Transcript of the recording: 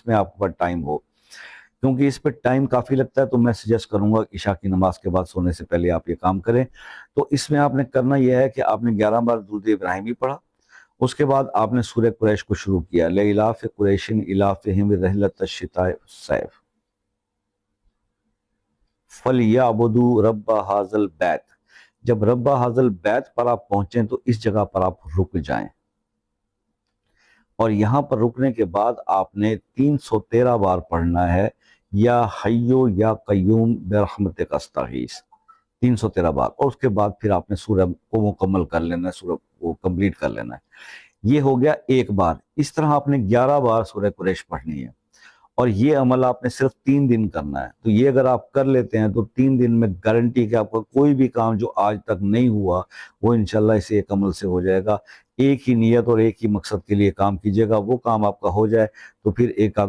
اس میں آپ کے پاس ٹائم ہو، کیونکہ اس پہ ٹائم کافی لگتا ہے، تو میں سجیسٹ کروں گا عشاء کی نماز کے بعد سونے سے پہلے آپ یہ کام کریں۔ تو اس میں آپ نے کرنا یہ ہے کہ آپ نے 11 بار درود ابراہیمی پڑھا، اس کے بعد آپ نے سورہ قریش کو شروع کیا، لِإِلَافِ قُرَيْشٍ إِيلَافِهِمْ رِحْلَةَ الشِّتَاءِ وَالصَّيْفِ فَلْيَعْبُدُوا رَبَّ هَٰذَا الْبَيْتِ۔ جب رب هَٰذَا الْبَيْتِ پر آپ پہنچیں تو اس جگہ پر آپ رک جائیں، اور یہاں پر رکنے کے بعد آپ نے 313 بار پڑھنا ہے یا حیو یا قیوم برحمتک استغیث، 313 بار، اور اس کے بعد پھر آپ نے سورہ کو مکمل کر لینا ہے، سورہ کو کمپلیٹ کر لینا ہے۔ یہ ہو گیا ایک بار۔ اس طرح آپ نے 11 بار سورہ قریش پڑھنی ہے، اور یہ عمل آپ نے صرف 3 دن کرنا ہے۔ تو یہ اگر آپ کر لیتے ہیں تو 3 دن میں گارنٹی کہ آپ کا کوئی بھی کام جو آج تک نہیں ہوا وہ انشاءاللہ اس ایک عمل سے ہو جائے گا۔ ایک ہی نیت اور ایک ہی مقصد کے لیے کام کیجیے گا، وہ کام آپ کا ہو جائے تو پھر ایک